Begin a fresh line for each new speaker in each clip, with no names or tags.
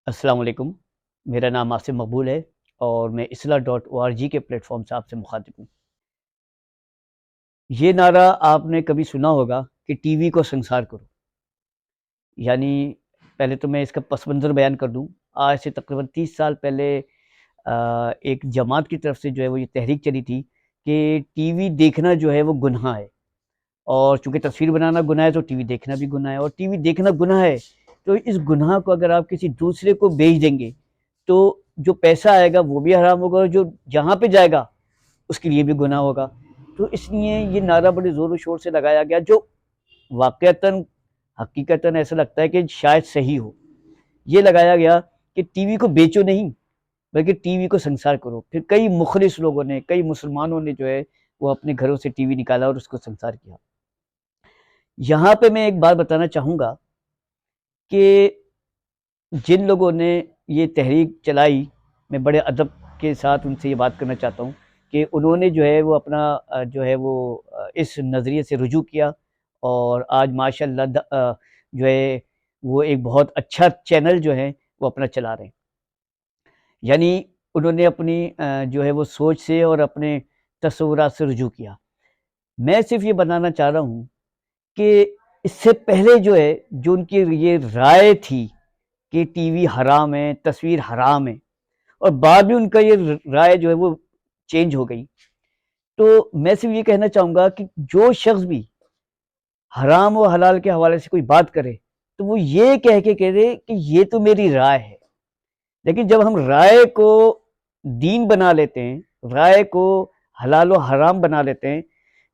अस्सलाम वालेकुम। मेरा नाम आसिम मकबूल है और मैं islah.org के प्लेटफॉर्म से आपसे मुखातिब हूँ। ये नारा आपने कभी सुना होगा कि टीवी को संसार करो। यानी पहले तो मैं इसका पस मंज़र बयान कर दूँ। आज से तकरीबन 30 साल पहले एक जमात की तरफ से जो है वो ये तहरीक चली थी कि टीवी देखना जो है वो गुनाह है, और चूँकि तस्वीर बनाना गुनाह है तो टीवी देखना भी गुनाह है, और टीवी देखना गुनाह है तो इस गुनाह को अगर आप किसी दूसरे को बेच देंगे तो जो पैसा आएगा वो भी हराम होगा, और जो जहाँ पे जाएगा उसके लिए भी गुनाह होगा। तो इसलिए ये नारा बड़े ज़ोर और शोर से लगाया गया, जो वाक़अतन हकीकतन ऐसा लगता है कि शायद सही हो। ये लगाया गया कि टीवी को बेचो नहीं, बल्कि टीवी को संसार करो। फिर कई मुखलिस लोगों ने, कई मुसलमानों ने जो है वो अपने घरों से टीवी निकाला और उसको संसार किया। यहाँ पे मैं एक बात बताना चाहूँगा कि जिन लोगों ने ये तहरीक चलाई, मैं बड़े अदब के साथ उनसे ये बात करना चाहता हूँ कि उन्होंने जो है वो अपना जो है वो इस नज़रिए से रुजू किया, और आज माशाअल्लाह जो है वो एक बहुत अच्छा चैनल जो है वो अपना चला रहे हैं। यानी उन्होंने अपनी जो है वो सोच से और अपने तसव्वुरात से रुजू किया। मैं सिर्फ ये बताना चाह रहा हूँ कि इससे पहले जो है, जो उनकी ये राय थी कि टीवी हराम है, तस्वीर हराम है, और बाद में उनका ये राय जो है वो चेंज हो गई। तो मैं सिर्फ ये कहना चाहूँगा कि जो शख्स भी हराम और हलाल के हवाले से कोई बात करे तो वो ये कह के करे कि ये तो मेरी राय है। लेकिन जब हम राय को दीन बना लेते हैं, राय को हलाल और हराम बना लेते हैं,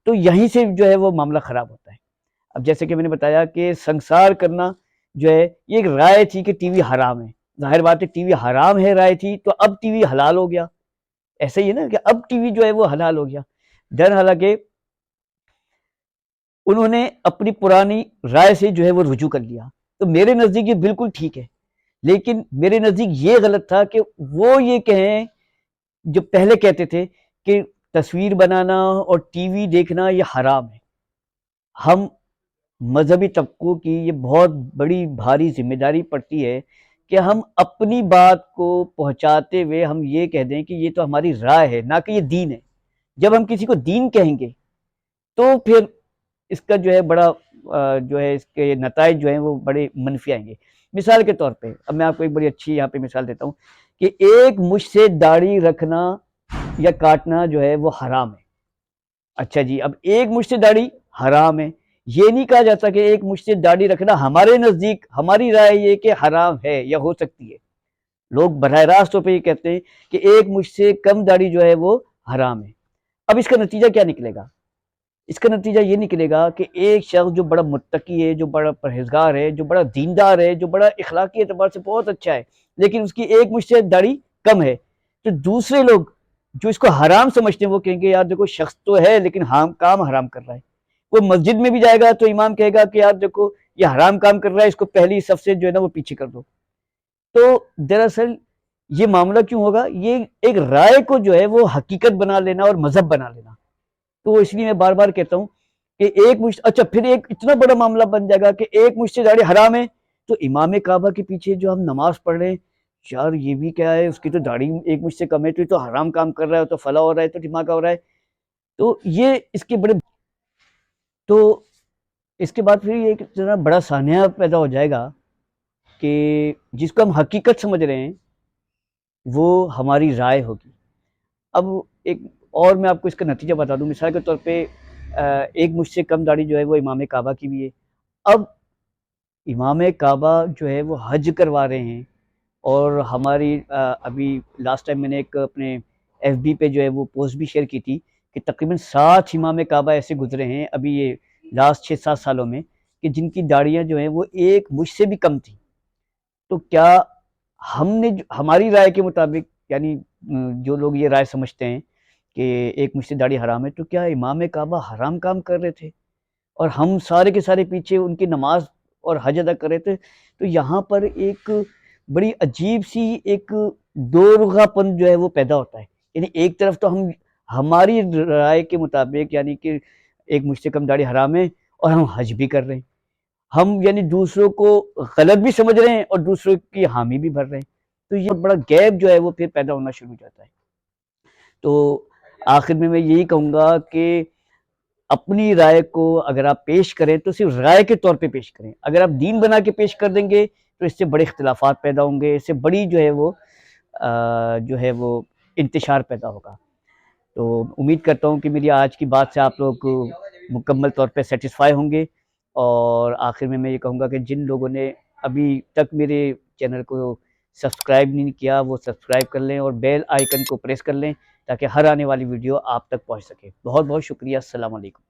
तो यहीं से जो है वो मामला ख़राब होता है। अब जैसे कि मैंने बताया कि संसार करना जो है ये एक राय थी कि टीवी हराम है। ज़ाहिर बात है टीवी हराम है राय थी, तो अब टीवी हलाल हो गया। ऐसा ही है ना कि अब टीवी जो है वो हलाल हो गया। दर हालांकि उन्होंने अपनी पुरानी राय से जो है वो रुजू कर लिया। तो मेरे नज़दीक ये बिल्कुल ठीक है, लेकिन मेरे नज़दीक ये गलत था कि वो ये कहें, जो पहले कहते थे कि तस्वीर बनाना और टीवी देखना ये हराम है। हम मजहबी तबकों की ये बहुत बड़ी भारी जिम्मेदारी पड़ती है कि हम अपनी बात को पहुंचाते हुए हम ये कह दें कि ये तो हमारी राय है, ना कि ये दीन है। जब हम किसी को दीन कहेंगे तो फिर इसका जो है बड़ा जो है इसके नताइज जो हैं वो बड़े मनफी आएंगे। मिसाल के तौर पे अब मैं आपको एक बड़ी अच्छी यहाँ पे मिसाल देता हूँ कि एक मुझ से दाढ़ी रखना या काटना जो है वो हराम है। अच्छा जी, अब एक मुझ से दाढ़ी हराम है, ये नहीं कहा जाता कि एक मुझ से दाढ़ी रखना हमारे नज़दीक, हमारी राय ये कि हराम है या हो सकती है। लोग बराह रास्त तौर पे ये कहते हैं कि एक मुझ से कम दाढ़ी जो है वो हराम है। अब इसका नतीजा क्या निकलेगा? इसका नतीजा ये निकलेगा कि एक शख्स जो बड़ा मुत्तकी है, जो बड़ा परहेजगार है, जो बड़ा दीनदार है, जो बड़ा इखलाकी एतबार से बहुत अच्छा है, लेकिन उसकी एक मुझ से दाढ़ी कम है, तो दूसरे लोग जो इसको हराम समझते हैं वो कहेंगे यार देखो शख्स तो है लेकिन हम काम हराम कर रहा है। वो मस्जिद में भी जाएगा तो इमाम कहेगा कि यार देखो ये हराम काम कर रहा है, इसको पहली सफ से जो है ना वो पीछे कर दो। तो दरअसल ये मामला क्यों होगा? ये एक राय को जो है वो हकीकत बना लेना और मजहब बना लेना। तो इसलिए मैं बार बार कहता हूँ कि एक मुश्त अच्छा फिर एक इतना बड़ा मामला बन जाएगा कि एक मुश्त दाढ़ी हराम है, तो इमाम काबा के पीछे जो हम नमाज पढ़ रहे हैं, यार ये भी क्या है, उसकी तो दाढ़ी एक मुश्त से कम है, तो ये तो हराम काम कर रहा है, तो फला हो रहा है, तो ढिमाका हो रहा है। तो ये इसके बड़े, तो इसके बाद फिर ये एक इतना बड़ा सान्या पैदा हो जाएगा कि जिसको हम हकीकत समझ रहे हैं वो हमारी राय होगी। अब एक और मैं आपको इसका नतीजा बता दूं, मिसाल के तौर पे एक मुझसे कम दाढ़ी जो है वो इमाम काबा की भी है। अब इमाम काबा जो है वो हज करवा रहे हैं, और हमारी अभी लास्ट टाइम मैंने एक अपने एफबी पे जो है वो पोस्ट भी शेयर की थी कि तकरीबन 7 इमाम काबा ऐसे गुजरे हैं अभी ये लास्ट 6-7 सालों में कि जिनकी दाढ़ियाँ जो हैं वो एक मुझ से भी कम थी। तो क्या हमने हमारी राय के मुताबिक, यानी जो लोग ये राय समझते हैं कि एक मुझ से दाढ़ी हराम है, तो क्या इमाम काबा हराम काम कर रहे थे और हम सारे के सारे पीछे उनकी नमाज और हज अदा कर रहे थे? तो यहाँ पर एक बड़ी अजीब सी एक दो रुखापन जो है वो पैदा होता है। यानी एक तरफ तो हम हमारी राय के मुताबिक, यानी कि एक मुझसे कम दाढ़ी हराम है, और हम हज भी कर रहे हैं। ہم یعنی دوسروں کو غلط بھی سمجھ رہے ہیں اور دوسروں کی حامی بھی بھر رہے ہیں، تو یہ بڑا گیپ جو ہے وہ پھر پیدا ہونا شروع ہو جاتا ہے۔ تو آخر میں یہی کہوں گا کہ اپنی رائے کو اگر آپ پیش کریں تو صرف رائے کے طور پہ پیش کریں، اگر آپ دین بنا کے پیش کر دیں گے تو اس سے بڑے اختلافات پیدا ہوں گے، اس سے بڑی جو ہے وہ انتشار پیدا ہوگا۔ تو امید کرتا ہوں کہ میری آج کی بات سے آپ لوگ مکمل طور پہ سیٹسفائی ہوں گے، اور آخر میں یہ کہوں گا کہ جن لوگوں نے ابھی تک میرے چینل کو سبسکرائب نہیں کیا وہ سبسکرائب کر لیں اور بیل آئیکن کو پریس کر لیں تاکہ ہر آنے والی ویڈیو آپ تک پہنچ سکے۔ بہت بہت شکریہ، السلام علیکم۔